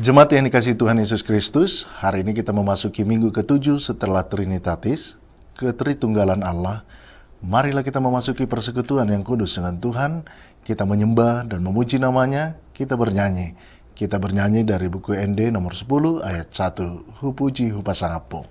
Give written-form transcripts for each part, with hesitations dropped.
Jemaat yang dikasihi Tuhan Yesus Kristus, hari ini kita memasuki minggu ke-7 setelah Trinitatis, Ketritunggalan Allah. Marilah kita memasuki persekutuan yang kudus dengan Tuhan, kita menyembah dan memuji namanya, kita bernyanyi. Kita bernyanyi dari buku ND nomor 10 ayat 1, Hupuji Hupasangapo.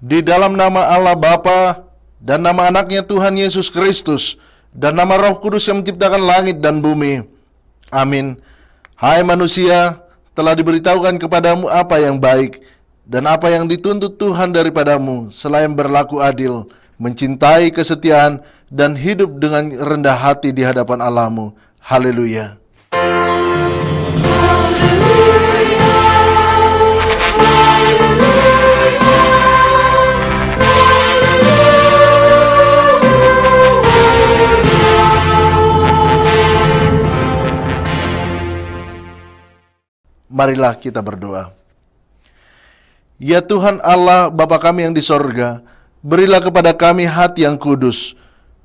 Di dalam nama Allah Bapa dan nama anaknya Tuhan Yesus Kristus dan nama Roh Kudus yang menciptakan langit dan bumi. Amin. Hai manusia, telah diberitahukan kepadamu apa yang baik dan apa yang dituntut Tuhan daripadamu, selain berlaku adil, mencintai kesetiaan, dan hidup dengan rendah hati di hadapan Allahmu. Haleluya. Marilah kita berdoa. Ya Tuhan Allah Bapa kami yang di sorga, berilah kepada kami hati yang kudus,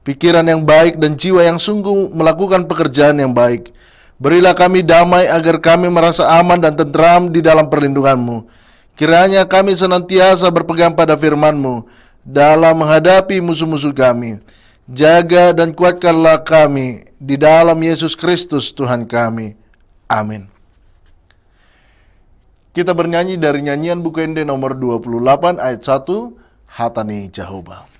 pikiran yang baik dan jiwa yang sungguh melakukan pekerjaan yang baik. Berilah kami damai agar kami merasa aman dan tentram di dalam perlindungan-Mu. Kiranya kami senantiasa berpegang pada firman-Mu dalam menghadapi musuh-musuh kami. Jaga dan kuatkanlah kami di dalam Yesus Kristus Tuhan kami. Amin. Kita bernyanyi dari nyanyian buku ND nomor 28 ayat 1, Hatani Jehovah.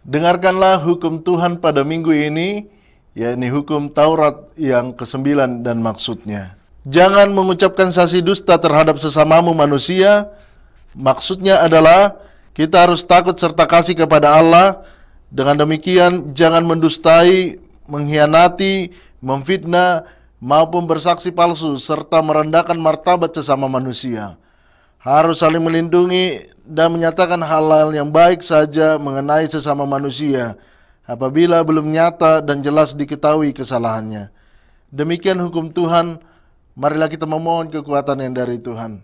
Dengarkanlah hukum Tuhan pada minggu ini, yakni hukum Taurat yang ke-9 dan maksudnya. Jangan mengucapkan saksi dusta terhadap sesamamu manusia. Maksudnya adalah kita harus takut serta kasih kepada Allah. Dengan demikian jangan mendustai, mengkhianati, memfitnah, maupun bersaksi palsu, serta merendahkan martabat sesama manusia. Harus saling melindungi dan menyatakan hal-hal yang baik saja mengenai sesama manusia apabila belum nyata dan jelas diketahui kesalahannya. Demikian hukum Tuhan. Marilah kita memohon kekuatan yang dari Tuhan.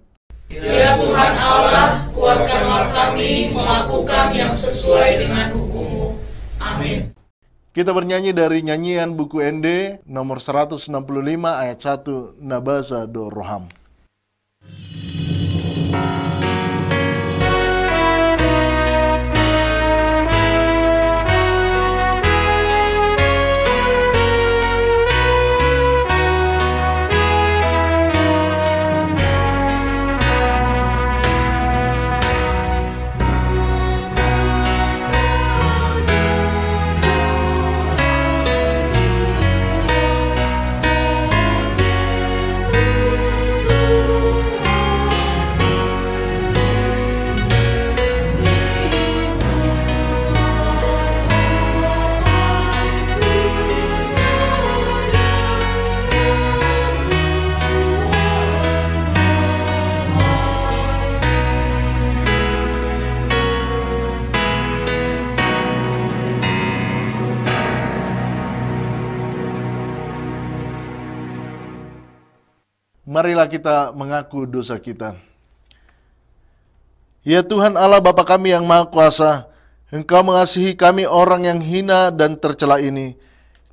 Ya Tuhan Allah, kuatkanlah kami melakukan yang sesuai dengan hukum-Mu. Amin. Kita bernyanyi dari nyanyian buku ND nomor 165 ayat 1, Nabasa do Roham. Marilah kita mengaku dosa kita. Ya Tuhan Allah Bapa kami yang Maha Kuasa, Engkau mengasihi kami orang yang hina dan tercela ini.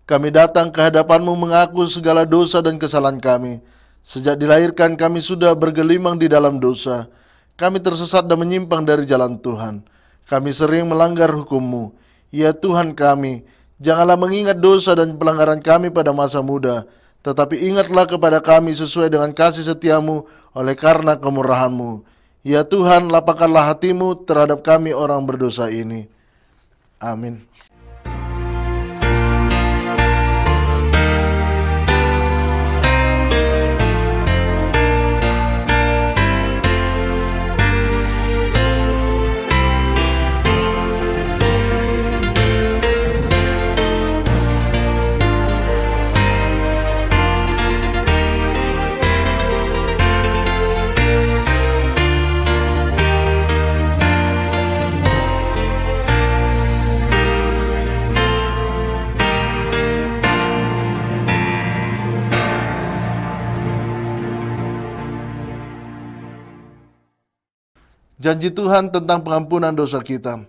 Kami datang ke hadapan-Mu mengaku segala dosa dan kesalahan kami. Sejak dilahirkan kami sudah bergelimang di dalam dosa. Kami tersesat dan menyimpang dari jalan Tuhan. Kami sering melanggar hukum-Mu. Ya Tuhan kami, janganlah mengingat dosa dan pelanggaran kami pada masa muda, tetapi ingatlah kepada kami sesuai dengan kasih setia-Mu oleh karena kemurahan-Mu. Ya Tuhan, lapangkanlah hati-Mu terhadap kami orang berdosa ini. Amin. Janji Tuhan tentang pengampunan dosa kita.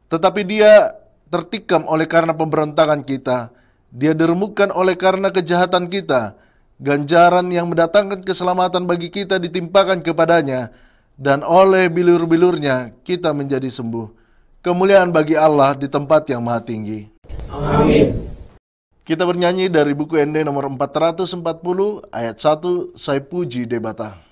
Tetapi Dia tertikam oleh karena pemberontakan kita. Dia diremukkan oleh karena kejahatan kita. Ganjaran yang mendatangkan keselamatan bagi kita ditimpakan kepadanya, dan oleh bilur-bilurnya kita menjadi sembuh. Kemuliaan bagi Allah di tempat yang maha tinggi. Amin. Kita bernyanyi dari buku ND nomor 440 ayat 1, Saya Puji Debata.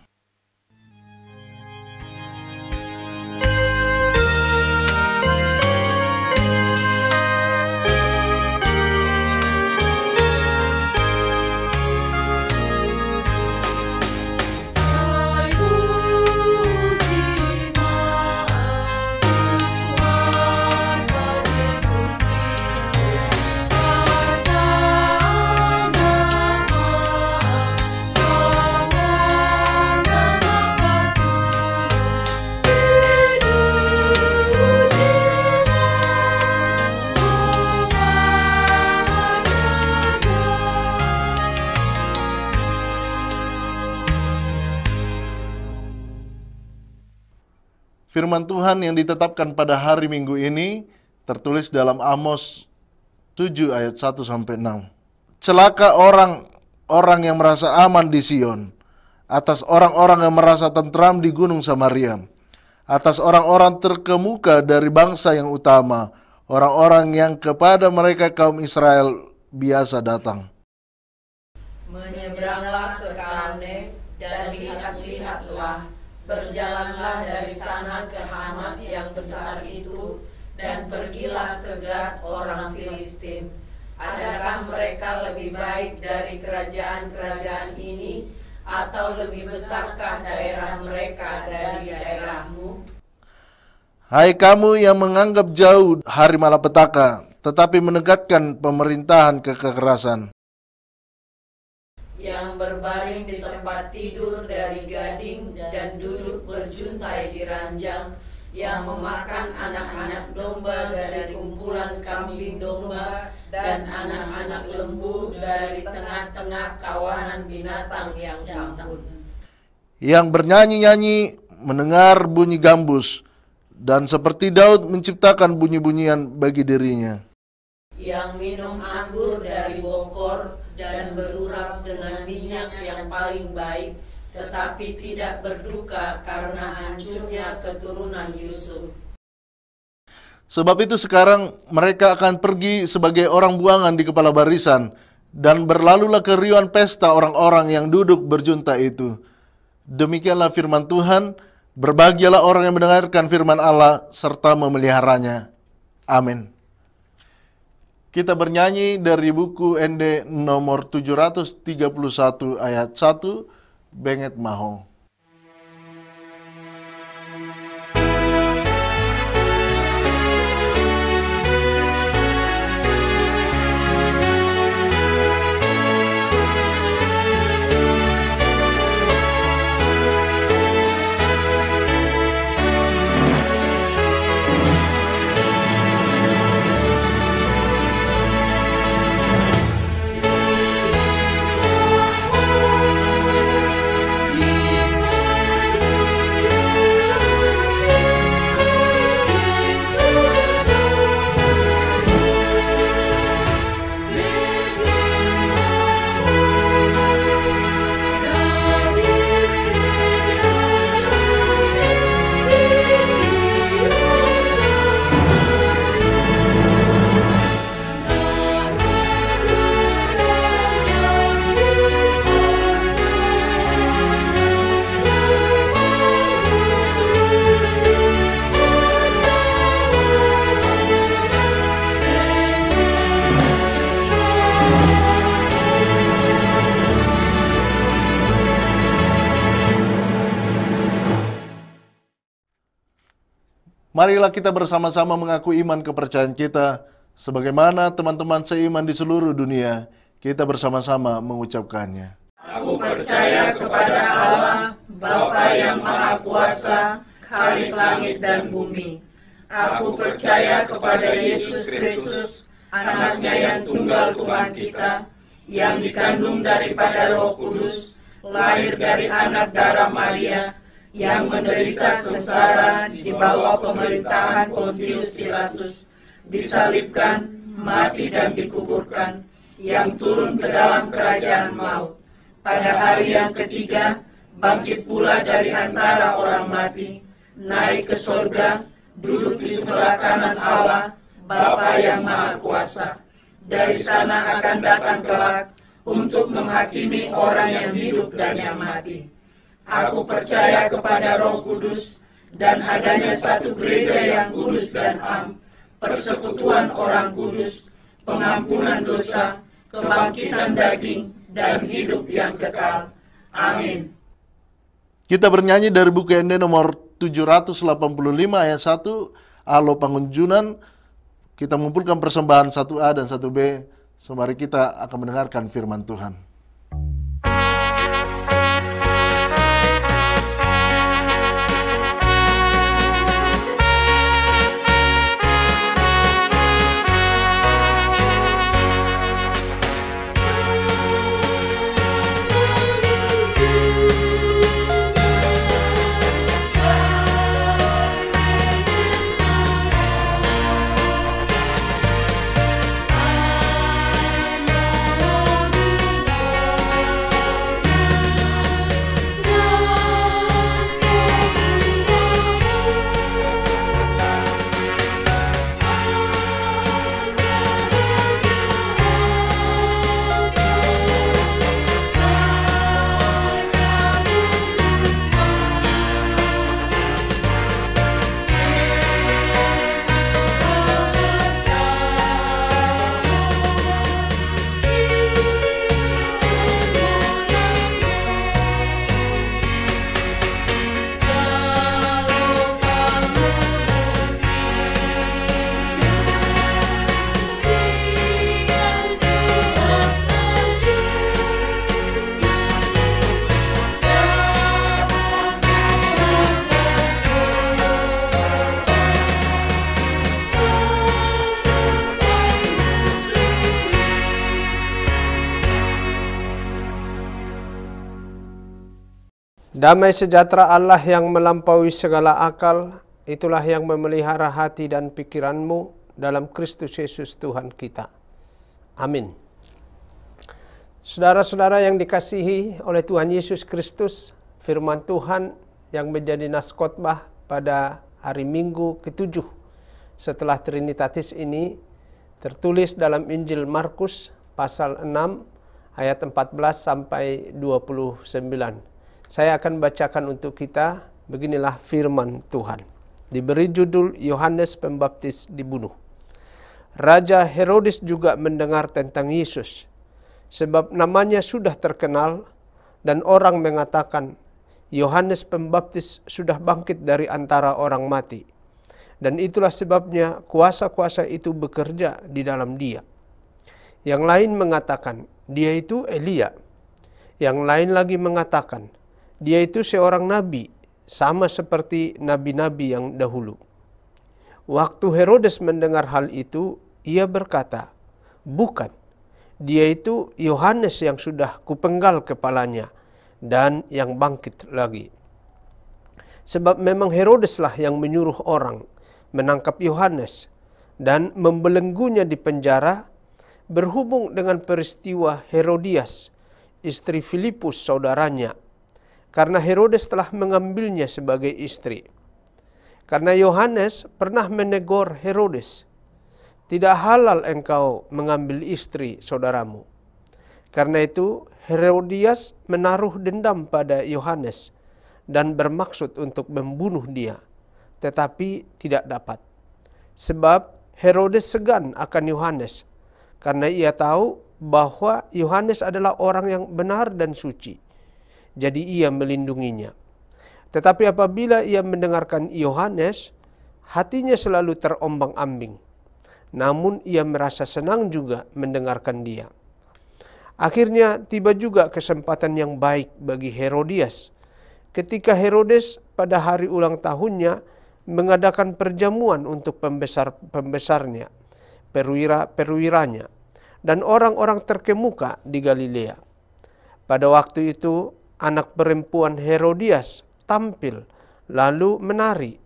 Firman Tuhan yang ditetapkan pada hari Minggu ini tertulis dalam Amos 7 ayat 1-6. Celaka orang yang merasa aman di Sion, atas orang-orang yang merasa tentram di Gunung Samaria, atas orang-orang terkemuka dari bangsa yang utama, orang-orang yang kepada mereka kaum Israel biasa datang. Menyeberanglah ke Kalne dan lihat-lihatlah, berjalanlah dari sana ke Hamat yang besar itu, dan pergilah ke Gad orang Filistin. Adakah mereka lebih baik dari kerajaan-kerajaan ini, atau lebih besarkah daerah mereka dari daerahmu? Hai kamu yang menganggap jauh hari malapetaka, tetapi menegakkan pemerintahan kekerasan, yang berbaring di tempat tidur dari gading dan duduk berjuntai di ranjang, yang memakan anak-anak domba dari kumpulan kambing domba dan anak-anak lembu dari tengah-tengah kawanan binatang yang tambun, yang bernyanyi-nyanyi mendengar bunyi gambus, dan seperti Daud menciptakan bunyi-bunyian bagi dirinya, yang minum anggur dari bokor dan berurap dengan minyak yang paling baik, tetapi tidak berduka karena hancurnya keturunan Yusuf. Sebab itu sekarang mereka akan pergi sebagai orang buangan di kepala barisan, dan berlalulah keriuhan pesta orang-orang yang duduk berjunta itu. Demikianlah firman Tuhan, berbahagialah orang yang mendengarkan firman Allah serta memeliharanya. Amin. Kita bernyanyi dari buku ND nomor 731 ayat 1, Benget Maho. Marilah kita bersama-sama mengaku iman kepercayaan kita, sebagaimana teman-teman seiman di seluruh dunia, kita bersama-sama mengucapkannya. Aku percaya kepada Allah, Bapa yang Maha Kuasa, Khalik langit dan bumi. Aku percaya kepada Yesus Kristus, anaknya yang tunggal Tuhan kita, yang dikandung daripada Roh Kudus, lahir dari anak darah Maria, yang menderita sengsara di bawah pemerintahan Pontius Pilatus, disalibkan, mati dan dikuburkan, yang turun ke dalam kerajaan maut. Pada hari yang ketiga, bangkit pula dari antara orang mati, naik ke sorga, duduk di sebelah kanan Allah, Bapa yang Maha Kuasa. Dari sana akan datang kelak untuk menghakimi orang yang hidup dan yang mati. Aku percaya kepada Roh Kudus dan adanya satu gereja yang kudus dan am, persekutuan orang kudus, pengampunan dosa, kebangkitan daging, dan hidup yang kekal. Amin. Kita bernyanyi dari buku ND nomor 785 ayat 1, Alo Pangunjunan. Kita mengumpulkan persembahan 1A dan 1B. Semari kita akan mendengarkan firman Tuhan. Damai sejahtera Allah yang melampaui segala akal, itulah yang memelihara hati dan pikiranmu dalam Kristus Yesus Tuhan kita. Amin. Saudara-saudara yang dikasihi oleh Tuhan Yesus Kristus, firman Tuhan yang menjadi nas khotbah pada hari Minggu ke-7 setelah Trinitatis ini tertulis dalam Injil Markus pasal 6 ayat 14 sampai 29. Saya akan bacakan untuk kita. Beginilah firman Tuhan. Diberi judul Yohanes Pembaptis dibunuh. Raja Herodes juga mendengar tentang Yesus, sebab namanya sudah terkenal dan orang mengatakan Yohanes Pembaptis sudah bangkit dari antara orang mati. Dan itulah sebabnya kuasa-kuasa itu bekerja di dalam dia. Yang lain mengatakan dia itu Elia. Yang lain lagi mengatakan dia itu seorang nabi, sama seperti nabi-nabi yang dahulu. Waktu Herodes mendengar hal itu, ia berkata, bukan, dia itu Yohanes yang sudah kupenggal kepalanya dan yang bangkit lagi. Sebab memang Herodeslah yang menyuruh orang menangkap Yohanes dan membelenggunya di penjara berhubung dengan peristiwa Herodias, istri Filipus saudaranya, karena Herodes telah mengambilnya sebagai istri. Karena Yohanes pernah menegur Herodes, tidak halal engkau mengambil istri saudaramu. Karena itu Herodias menaruh dendam pada Yohanes dan bermaksud untuk membunuh dia, tetapi tidak dapat. Sebab Herodes segan akan Yohanes, karena ia tahu bahwa Yohanes adalah orang yang benar dan suci. Jadi ia melindunginya. Tetapi apabila ia mendengarkan Yohanes, hatinya selalu terombang-ambing. Namun ia merasa senang juga mendengarkan dia. Akhirnya tiba juga kesempatan yang baik bagi Herodias, ketika Herodes pada hari ulang tahunnya mengadakan perjamuan untuk pembesarnya, perwiranya, dan orang-orang terkemuka di Galilea. Pada waktu itu anak perempuan Herodias tampil lalu menari,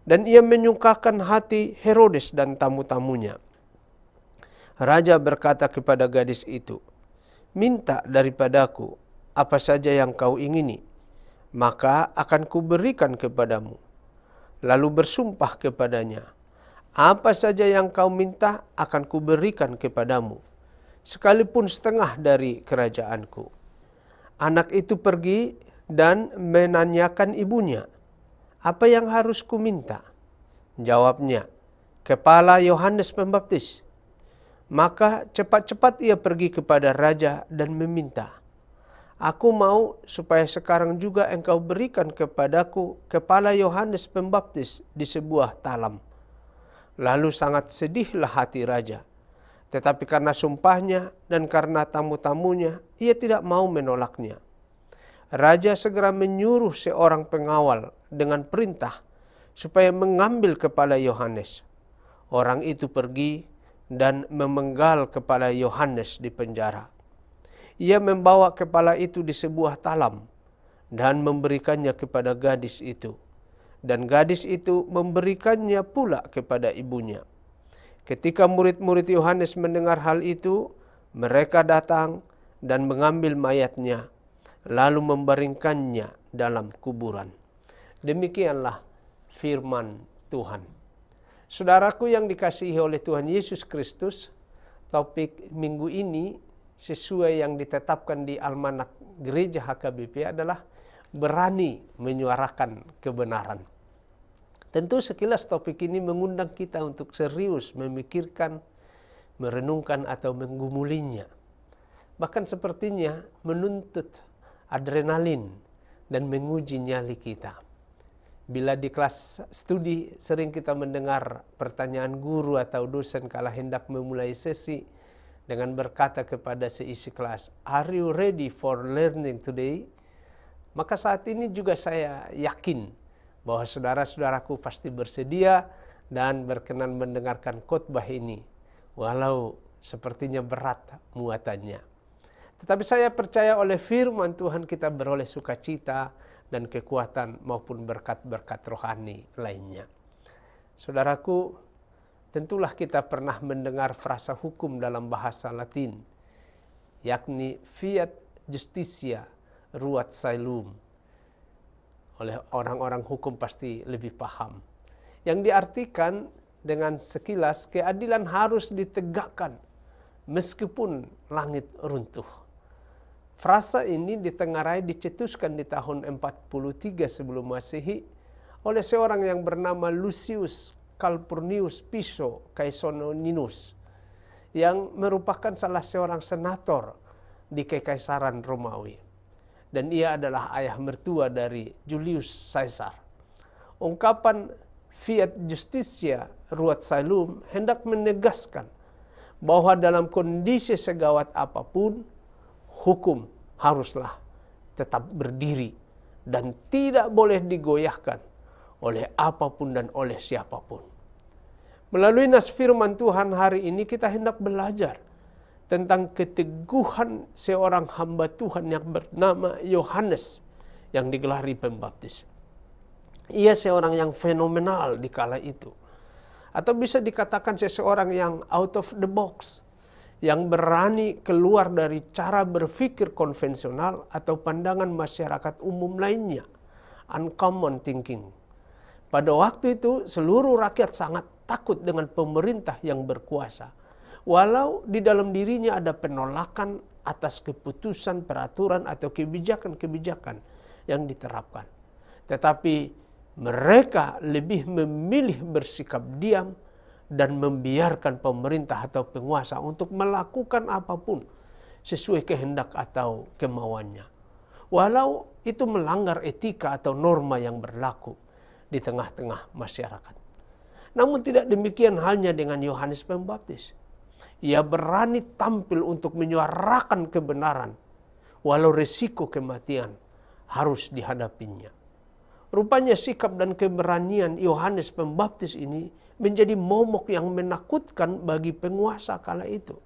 dan ia menyukakan hati Herodes dan tamu-tamunya. Raja berkata kepada gadis itu, minta daripadaku apa saja yang kau ingini, maka akan kuberikan kepadamu. Lalu bersumpah kepadanya, apa saja yang kau minta akan kuberikan kepadamu, sekalipun setengah dari kerajaanku. Anak itu pergi dan menanyakan ibunya, apa yang harus ku minta? Jawabnya, kepala Yohanes Pembaptis. Maka cepat-cepat ia pergi kepada raja dan meminta, aku mau supaya sekarang juga engkau berikan kepadaku kepala Yohanes Pembaptis di sebuah talam. Lalu sangat sedihlah hati raja. Tetapi karena sumpahnya dan karena tamu-tamunya, ia tidak mau menolaknya. Raja segera menyuruh seorang pengawal dengan perintah supaya mengambil kepala Yohanes. Orang itu pergi dan memenggal kepala Yohanes di penjara. Ia membawa kepala itu di sebuah talam dan memberikannya kepada gadis itu. Dan gadis itu memberikannya pula kepada ibunya. Ketika murid-murid Yohanes mendengar hal itu, mereka datang dan mengambil mayatnya, lalu membaringkannya dalam kuburan. Demikianlah firman Tuhan. Saudaraku yang dikasihi oleh Tuhan Yesus Kristus, topik minggu ini sesuai yang ditetapkan di Almanak Gereja HKBP adalah berani menyuarakan kebenaran. Tentu sekilas topik ini mengundang kita untuk serius memikirkan, merenungkan atau menggumulinya. Bahkan sepertinya menuntut adrenalin dan menguji nyali kita. Bila di kelas studi sering kita mendengar pertanyaan guru atau dosen kala hendak memulai sesi dengan berkata kepada seisi kelas, "Are you ready for learning today?" Maka saat ini juga saya yakin bahwa saudara-saudaraku pasti bersedia dan berkenan mendengarkan khotbah ini, walau sepertinya berat muatannya. Tetapi saya percaya oleh firman Tuhan kita beroleh sukacita dan kekuatan maupun berkat-berkat rohani lainnya. Saudaraku, tentulah kita pernah mendengar frasa hukum dalam bahasa Latin, yakni fiat justitia ruat caelum. Oleh orang-orang hukum pasti lebih paham. Yang diartikan dengan sekilas, keadilan harus ditegakkan meskipun langit runtuh. Frasa ini ditengarai dicetuskan di tahun 43 sebelum Masehi oleh seorang yang bernama Lucius Calpurnius Piso Caesoninus, yang merupakan salah seorang senator di Kekaisaran Romawi. Dan ia adalah ayah mertua dari Julius Caesar. Ungkapan fiat justitia ruat caelum hendak menegaskan bahwa dalam kondisi segawat apapun, hukum haruslah tetap berdiri dan tidak boleh digoyahkan oleh apapun dan oleh siapapun. Melalui nas firman Tuhan hari ini kita hendak belajar tentang keteguhan seorang hamba Tuhan yang bernama Yohanes yang digelari pembaptis. Ia seorang yang fenomenal di kala itu. Atau bisa dikatakan seseorang yang out of the box, yang berani keluar dari cara berpikir konvensional atau pandangan masyarakat umum lainnya. Uncommon thinking. Pada waktu itu seluruh rakyat sangat takut dengan pemerintah yang berkuasa. Walau di dalam dirinya ada penolakan atas keputusan, peraturan atau kebijakan-kebijakan yang diterapkan. Tetapi mereka lebih memilih bersikap diam dan membiarkan pemerintah atau penguasa untuk melakukan apapun sesuai kehendak atau kemauannya. Walau itu melanggar etika atau norma yang berlaku di tengah-tengah masyarakat. Namun tidak demikian halnya dengan Yohanes Pembaptis. Ia berani tampil untuk menyuarakan kebenaran, walau risiko kematian harus dihadapinya. Rupanya sikap dan keberanian Yohanes Pembaptis ini menjadi momok yang menakutkan bagi penguasa kala itu.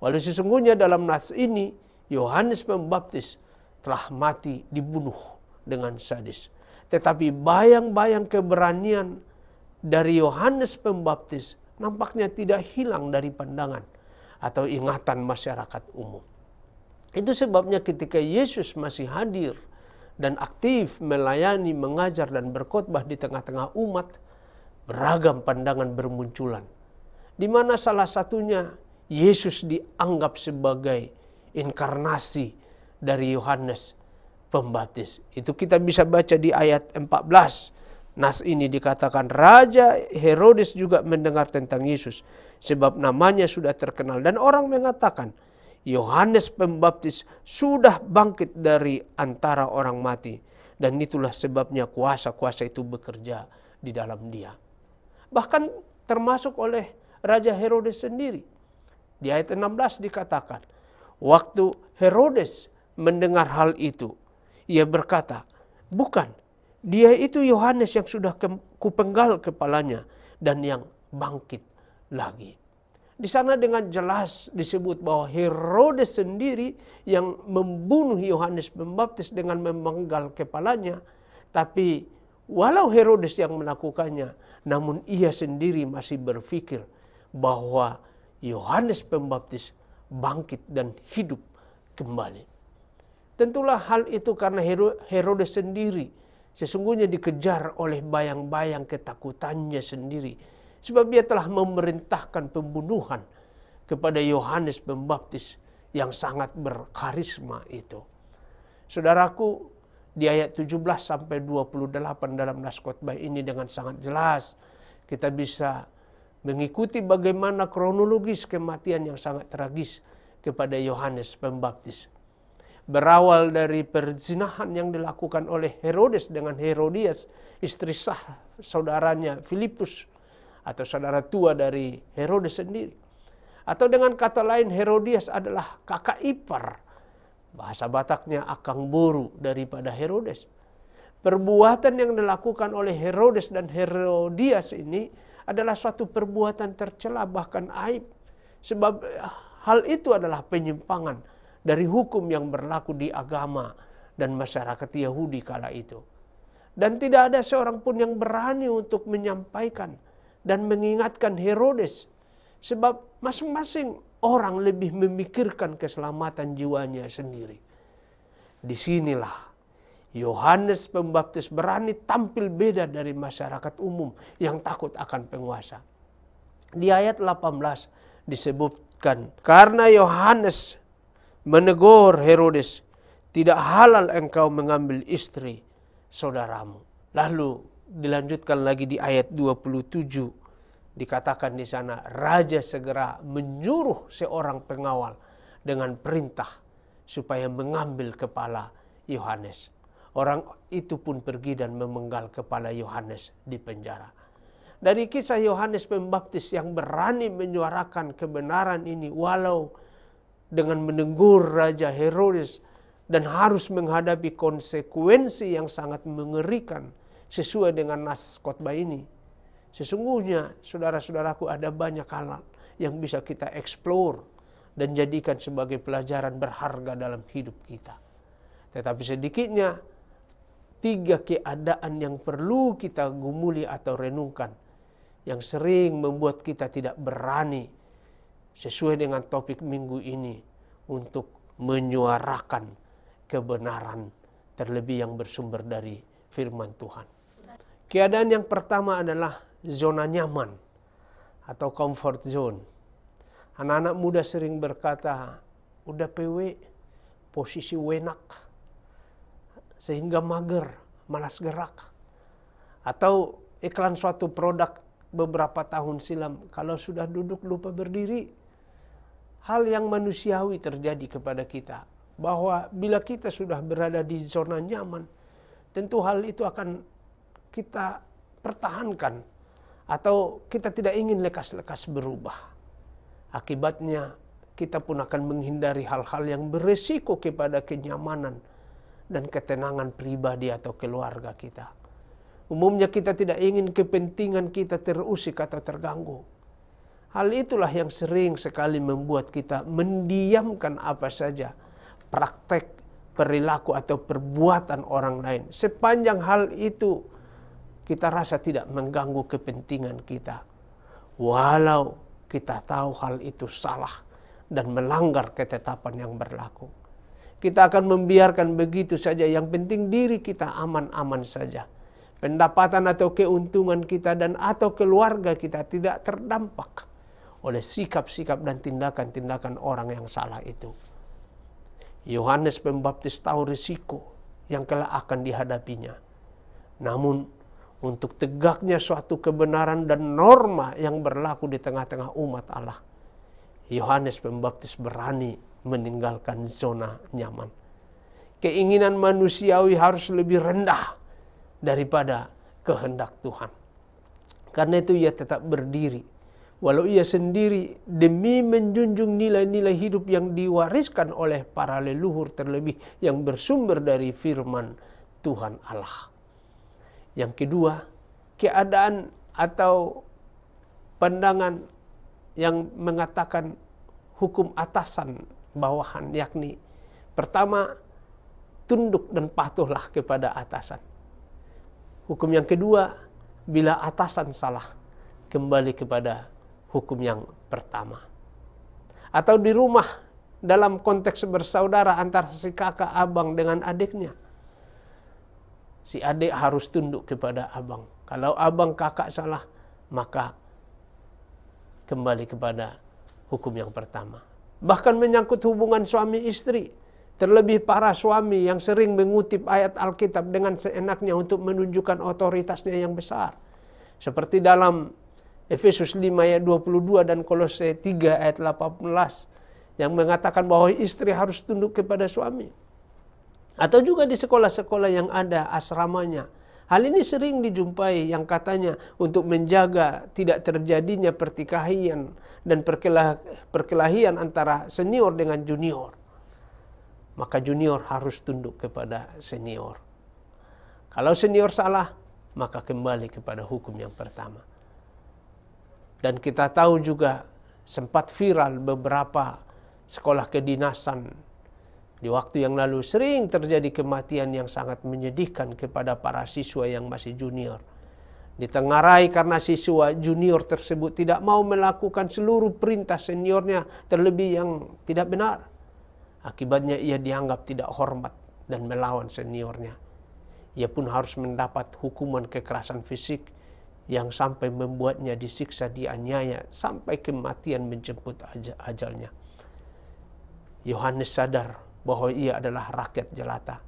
Walau sesungguhnya dalam nas ini, Yohanes Pembaptis telah mati dibunuh dengan sadis. Tetapi bayang-bayang keberanian dari Yohanes Pembaptis nampaknya tidak hilang dari pandangan atau ingatan masyarakat umum. Itu sebabnya ketika Yesus masih hadir dan aktif melayani, mengajar dan berkhotbah di tengah-tengah umat, beragam pandangan bermunculan. Di mana salah satunya Yesus dianggap sebagai inkarnasi dari Yohanes Pembaptis. Itu kita bisa baca di ayat 14. Nas ini dikatakan Raja Herodes juga mendengar tentang Yesus sebab namanya sudah terkenal dan orang mengatakan Yohanes Pembaptis sudah bangkit dari antara orang mati dan itulah sebabnya kuasa-kuasa itu bekerja di dalam dia. Bahkan termasuk oleh Raja Herodes sendiri. Di ayat 16 dikatakan waktu Herodes mendengar hal itu, ia berkata, bukan, dia itu Yohanes yang sudah kupenggal kepalanya dan yang bangkit lagi. Di sana dengan jelas disebut bahwa Herodes sendiri yang membunuh Yohanes Pembaptis dengan memenggal kepalanya. Tapi walau Herodes yang melakukannya, namun ia sendiri masih berpikir bahwa Yohanes Pembaptis bangkit dan hidup kembali. Tentulah hal itu karena Herodes sendiri sesungguhnya dikejar oleh bayang-bayang ketakutannya sendiri. Sebab dia telah memerintahkan pembunuhan kepada Yohanes Pembaptis yang sangat berkarisma itu. Saudaraku, di ayat 17 sampai 28 dalam nas khotbah ini dengan sangat jelas kita bisa mengikuti bagaimana kronologis kematian yang sangat tragis kepada Yohanes Pembaptis. Berawal dari perzinahan yang dilakukan oleh Herodes dengan Herodias, istri sah saudaranya Filipus atau saudara tua dari Herodes sendiri. Atau dengan kata lain Herodias adalah kakak ipar, bahasa Bataknya akang boru daripada Herodes. Perbuatan yang dilakukan oleh Herodes dan Herodias ini adalah suatu perbuatan tercela bahkan aib. Sebab hal itu adalah penyimpangan dari hukum yang berlaku di agama dan masyarakat Yahudi kala itu. Dan tidak ada seorang pun yang berani untuk menyampaikan dan mengingatkan Herodes. Sebab masing-masing orang lebih memikirkan keselamatan jiwanya sendiri. Disinilah Yohanes Pembaptis berani tampil beda dari masyarakat umum yang takut akan penguasa. Di ayat 18 disebutkan, karena Yohanes menegur Herodes, tidak halal engkau mengambil istri saudaramu. Lalu dilanjutkan lagi di ayat 27, dikatakan di sana, raja segera menyuruh seorang pengawal dengan perintah supaya mengambil kepala Yohanes. Orang itu pun pergi dan memenggal kepala Yohanes di penjara. Dari kisah Yohanes Pembaptis yang berani menyuarakan kebenaran ini, walau dengan menegur Raja Herodes dan harus menghadapi konsekuensi yang sangat mengerikan sesuai dengan nas khotbah ini. Sesungguhnya, saudara-saudaraku, ada banyak hal yang bisa kita eksplor dan jadikan sebagai pelajaran berharga dalam hidup kita. Tetapi sedikitnya 3 keadaan yang perlu kita gumuli atau renungkan, yang sering membuat kita tidak berani sesuai dengan topik minggu ini untuk menyuarakan kebenaran terlebih yang bersumber dari firman Tuhan. Keadaan yang pertama adalah zona nyaman atau comfort zone. Anak-anak muda sering berkata, udah PW, posisi wenak, sehingga mager, malas gerak. Atau iklan suatu produk beberapa tahun silam, kalau sudah duduk lupa berdiri. Hal yang manusiawi terjadi kepada kita, bahwa bila kita sudah berada di zona nyaman, tentu hal itu akan kita pertahankan, atau kita tidak ingin lekas-lekas berubah. Akibatnya kita pun akan menghindari hal-hal yang beresiko kepada kenyamanan dan ketenangan pribadi atau keluarga kita. Umumnya kita tidak ingin kepentingan kita terusik atau terganggu. Hal itulah yang sering sekali membuat kita mendiamkan apa saja praktek, perilaku atau perbuatan orang lain, sepanjang hal itu kita rasa tidak mengganggu kepentingan kita. Walau kita tahu hal itu salah dan melanggar ketetapan yang berlaku. Kita akan membiarkan begitu saja, yang penting diri kita aman-aman saja. Pendapatan atau keuntungan kita dan atau keluarga kita tidak terdampak oleh sikap-sikap dan tindakan-tindakan orang yang salah itu. Yohanes Pembaptis tahu risiko yang kelak akan dihadapinya. Namun untuk tegaknya suatu kebenaran dan norma yang berlaku di tengah-tengah umat Allah, Yohanes Pembaptis berani meninggalkan zona nyaman. Keinginan manusiawi harus lebih rendah daripada kehendak Tuhan. Karena itu ia tetap berdiri, walau ia sendiri, demi menjunjung nilai-nilai hidup yang diwariskan oleh para leluhur, terlebih yang bersumber dari firman Tuhan Allah. Yang kedua, keadaan atau pandangan yang mengatakan hukum atasan bawahan, yakni pertama, tunduk dan patuhlah kepada atasan. Hukum yang kedua, bila atasan salah, kembali kepada hukum yang pertama. Atau di rumah, dalam konteks bersaudara antara si kakak abang dengan adiknya, si adik harus tunduk kepada abang. Kalau abang kakak salah, maka kembali kepada hukum yang pertama. Bahkan menyangkut hubungan suami istri, terlebih para suami yang sering mengutip ayat Alkitab dengan seenaknya untuk menunjukkan otoritasnya yang besar. Seperti dalam Efesus 5 ayat 22 dan Kolose 3 ayat 18 yang mengatakan bahwa istri harus tunduk kepada suami. Atau juga di sekolah-sekolah yang ada asramanya. Hal ini sering dijumpai yang katanya untuk menjaga tidak terjadinya pertikaian dan perkelahian antara senior dengan junior. Maka junior harus tunduk kepada senior. Kalau senior salah, maka kembali kepada hukum yang pertama. Dan kita tahu juga sempat viral beberapa sekolah kedinasan di waktu yang lalu, sering terjadi kematian yang sangat menyedihkan kepada para siswa yang masih junior. Ditengarai karena siswa junior tersebut tidak mau melakukan seluruh perintah seniornya, terlebih yang tidak benar. Akibatnya ia dianggap tidak hormat dan melawan seniornya. ia pun harus mendapat hukuman kekerasan fisik yang sampai membuatnya disiksa, dianiaya, sampai kematian menjemput ajalnya. Yohanes sadar bahwa ia adalah rakyat jelata,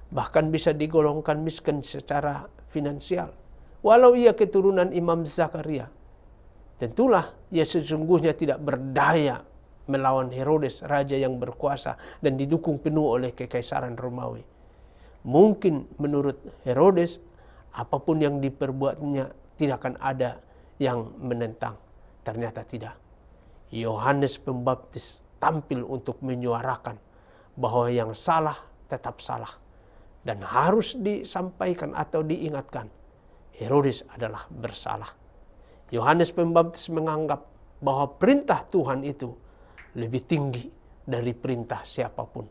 bahkan bisa digolongkan miskin secara finansial. Walau ia keturunan Imam Zakaria, tentulah ia sesungguhnya tidak berdaya melawan Herodes, raja yang berkuasa dan didukung penuh oleh kekaisaran Romawi. Mungkin menurut Herodes, apapun yang diperbuatnya tidak akan ada yang menentang. Ternyata tidak. Yohanes Pembaptis tampil untuk menyuarakan bahwa yang salah tetap salah dan harus disampaikan atau diingatkan. Herodes adalah bersalah. Yohanes Pembaptis menganggap bahwa perintah Tuhan itu lebih tinggi dari perintah siapapun.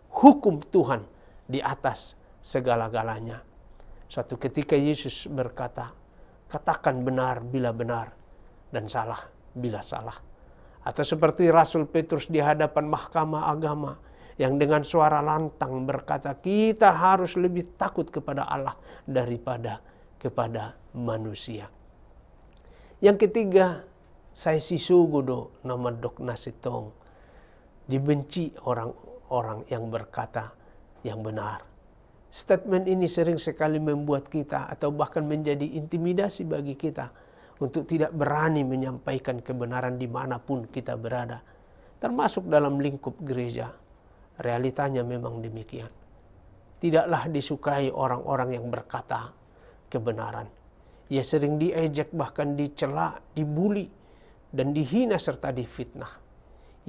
Hukum Tuhan di atas segala-galanya. Suatu ketika Yesus berkata, katakan benar bila benar dan salah bila salah. Atau seperti Rasul Petrus di hadapan mahkamah agama yang dengan suara lantang berkata, kita harus lebih takut kepada Allah daripada kepada manusia. Yang ketiga, saya sisugudo nama dok nasitong. Dibenci orang-orang yang berkata yang benar. Statement ini sering sekali membuat kita atau bahkan menjadi intimidasi bagi kita untuk tidak berani menyampaikan kebenaran dimanapun kita berada. Termasuk dalam lingkup gereja. Realitanya memang demikian. Tidaklah disukai orang-orang yang berkata kebenaran. Ia sering diejek, bahkan dicela, dibuli, dan dihina serta difitnah.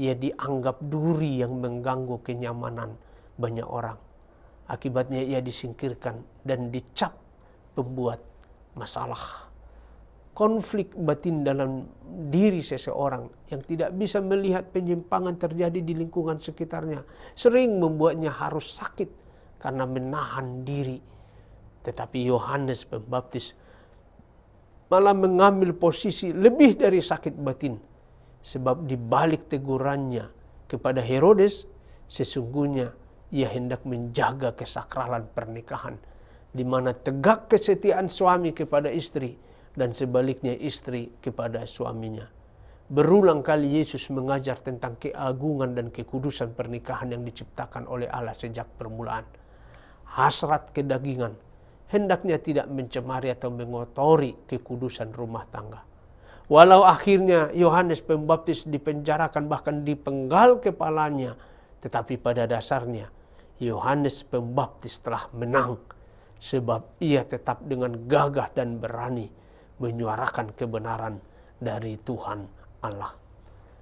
Ia dianggap duri yang mengganggu kenyamanan banyak orang. Akibatnya ia disingkirkan dan dicap pembuat masalah. Konflik batin dalam diri seseorang yang tidak bisa melihat penyimpangan terjadi di lingkungan sekitarnya sering membuatnya harus sakit karena menahan diri. Tetapi Yohanes Pembaptis malah mengambil posisi lebih dari sakit batin. Sebab di balik tegurannya kepada Herodes, sesungguhnya ia hendak menjaga kesakralan pernikahan, di mana tegak kesetiaan suami kepada istri dan sebaliknya istri kepada suaminya. Berulang kali Yesus mengajar tentang keagungan dan kekudusan pernikahan yang diciptakan oleh Allah sejak permulaan. Hasrat kedagingan hendaknya tidak mencemari atau mengotori kekudusan rumah tangga. Walau akhirnya Yohanes Pembaptis dipenjarakan bahkan dipenggal kepalanya, tetapi pada dasarnya Yohanes Pembaptis telah menang sebab ia tetap dengan gagah dan berani menyuarakan kebenaran dari Tuhan Allah.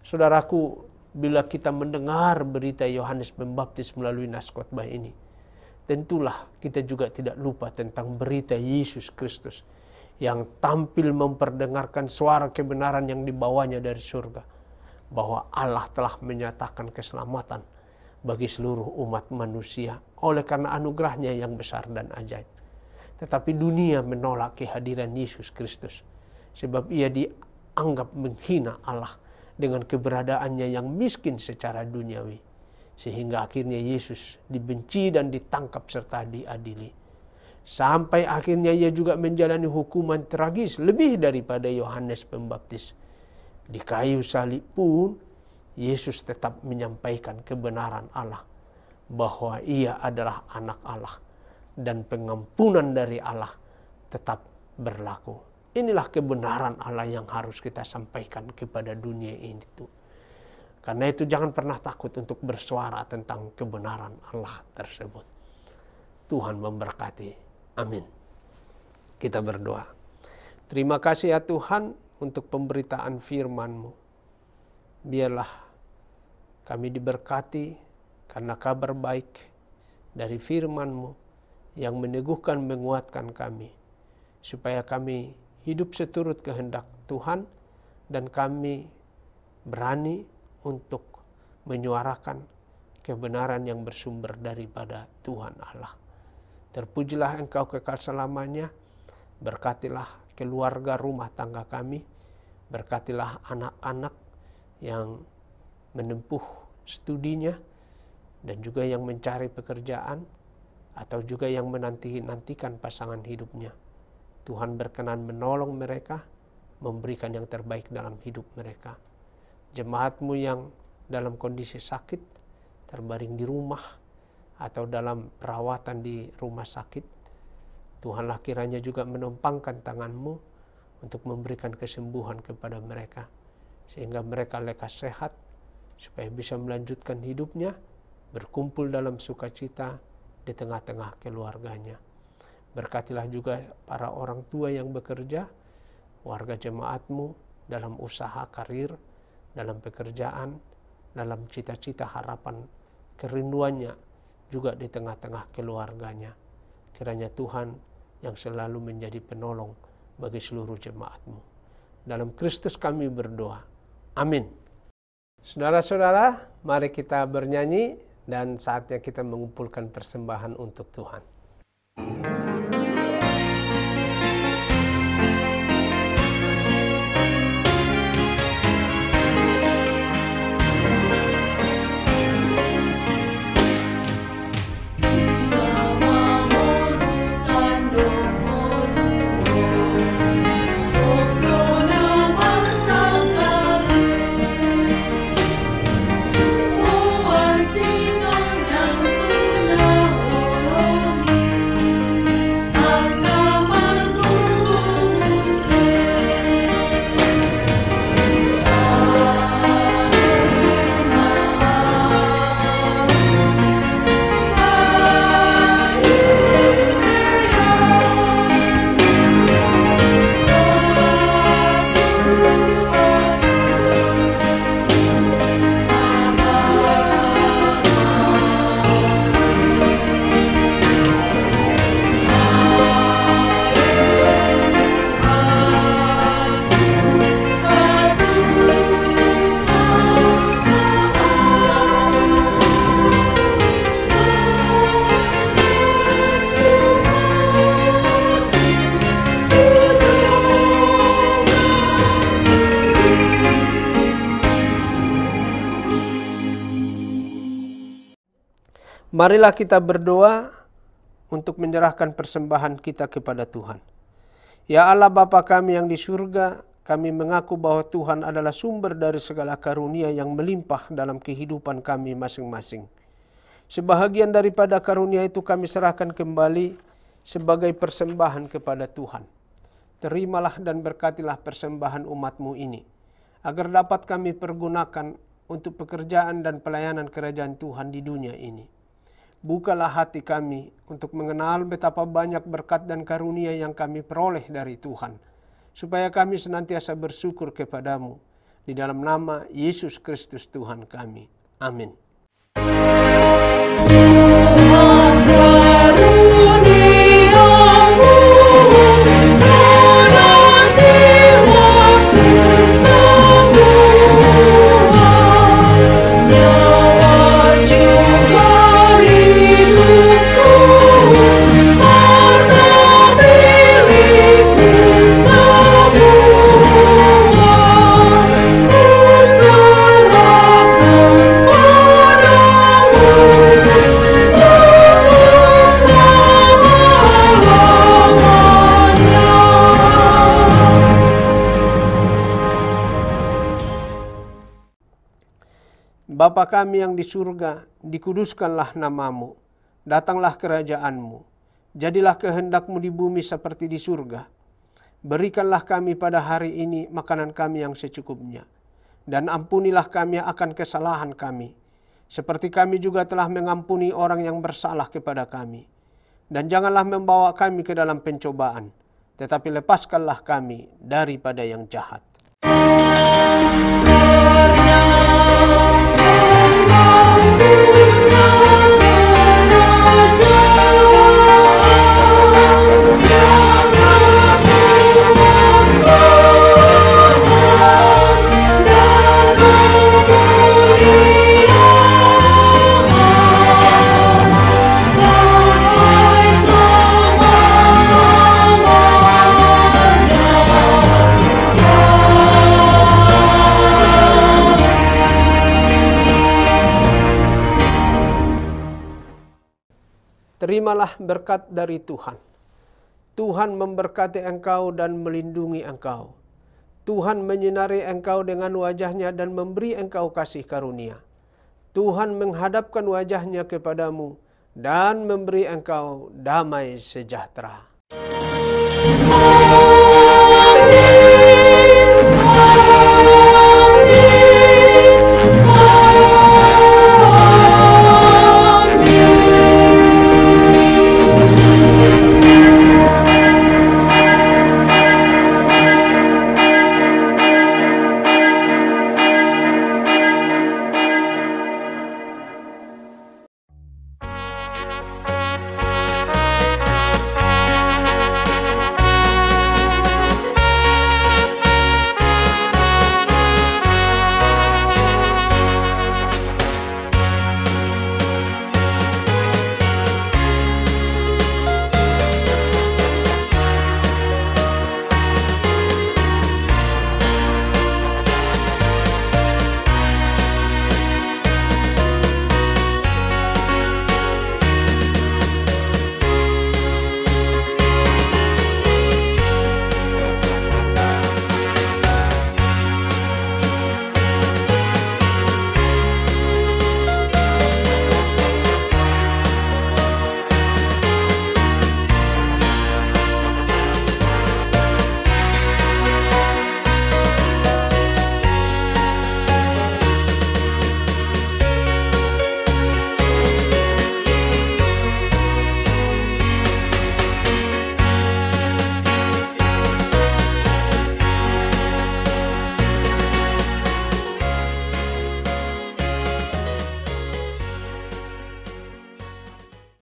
Saudaraku, bila kita mendengar berita Yohanes Pembaptis melalui naskotbah ini, tentulah kita juga tidak lupa tentang berita Yesus Kristus yang tampil memperdengarkan suara kebenaran yang dibawanya dari surga, bahwa Allah telah menyatakan keselamatan bagi seluruh umat manusia oleh karena anugerahnya yang besar dan ajaib. Tetapi dunia menolak kehadiran Yesus Kristus sebab ia dianggap menghina Allah dengan keberadaannya yang miskin secara duniawi, sehingga akhirnya Yesus dibenci dan ditangkap serta diadili. Sampai akhirnya ia juga menjalani hukuman tragis lebih daripada Yohanes Pembaptis. Di kayu salib pun Yesus tetap menyampaikan kebenaran Allah, bahwa ia adalah anak Allah dan pengampunan dari Allah tetap berlaku. Inilah kebenaran Allah yang harus kita sampaikan kepada dunia ini. Karena itu jangan pernah takut untuk bersuara tentang kebenaran Allah tersebut. Tuhan memberkati. Amin. Kita berdoa. Terima kasih ya Tuhan untuk pemberitaan firman-Mu. Biarlah kami diberkati karena kabar baik dari firman-Mu yang meneguhkan, menguatkan kami, supaya kami hidup seturut kehendak Tuhan dan kami berani untuk menyuarakan kebenaran yang bersumber daripada Tuhan Allah. Terpujilah Engkau kekal selamanya, berkatilah keluarga rumah tangga kami, berkatilah anak-anak yang menempuh studinya dan juga yang mencari pekerjaan. atau juga yang menantikan pasangan hidupnya. Tuhan berkenan menolong mereka, memberikan yang terbaik dalam hidup mereka. Jemaatmu yang dalam kondisi sakit, terbaring di rumah, atau dalam perawatan di rumah sakit, Tuhanlah kiranya juga menumpangkan tangan-Mu untuk memberikan kesembuhan kepada mereka, sehingga mereka lekas sehat, supaya bisa melanjutkan hidupnya, berkumpul dalam sukacita di tengah-tengah keluarganya. Berkatilah juga para orang tua yang bekerja, warga jemaat-Mu dalam usaha karir, dalam pekerjaan, dalam cita-cita harapan kerinduannya juga di tengah-tengah keluarganya. Kiranya Tuhan yang selalu menjadi penolong bagi seluruh jemaat-Mu. Dalam Kristus kami berdoa. Amin. Saudara-saudara, mari kita bernyanyi dan saatnya kita mengumpulkan persembahan untuk Tuhan. Marilah kita berdoa untuk menyerahkan persembahan kita kepada Tuhan. Ya Allah Bapa kami yang di surga, kami mengaku bahwa Tuhan adalah sumber dari segala karunia yang melimpah dalam kehidupan kami masing-masing. Sebahagian daripada karunia itu kami serahkan kembali sebagai persembahan kepada Tuhan. Terimalah dan berkatilah persembahan umat-Mu ini, agar dapat kami pergunakan untuk pekerjaan dan pelayanan kerajaan Tuhan di dunia ini. Bukalah hati kami untuk mengenal betapa banyak berkat dan karunia yang kami peroleh dari Tuhan, supaya kami senantiasa bersyukur kepadamu. Di dalam nama Yesus Kristus Tuhan kami. Amin. Bapa kami yang di surga, dikuduskanlah nama-Mu, datanglah kerajaan-Mu, jadilah kehendak-Mu di bumi seperti di surga. Berikanlah kami pada hari ini makanan kami yang secukupnya, dan ampunilah kami akan kesalahan kami, seperti kami juga telah mengampuni orang yang bersalah kepada kami. Dan janganlah membawa kami ke dalam pencobaan, tetapi lepaskanlah kami daripada yang jahat. terimalah berkat dari Tuhan. Tuhan memberkati engkau dan melindungi engkau. Tuhan menyinari engkau dengan wajah-Nya dan memberi engkau kasih karunia. Tuhan menghadapkan wajah-Nya kepadamu dan memberi engkau damai sejahtera.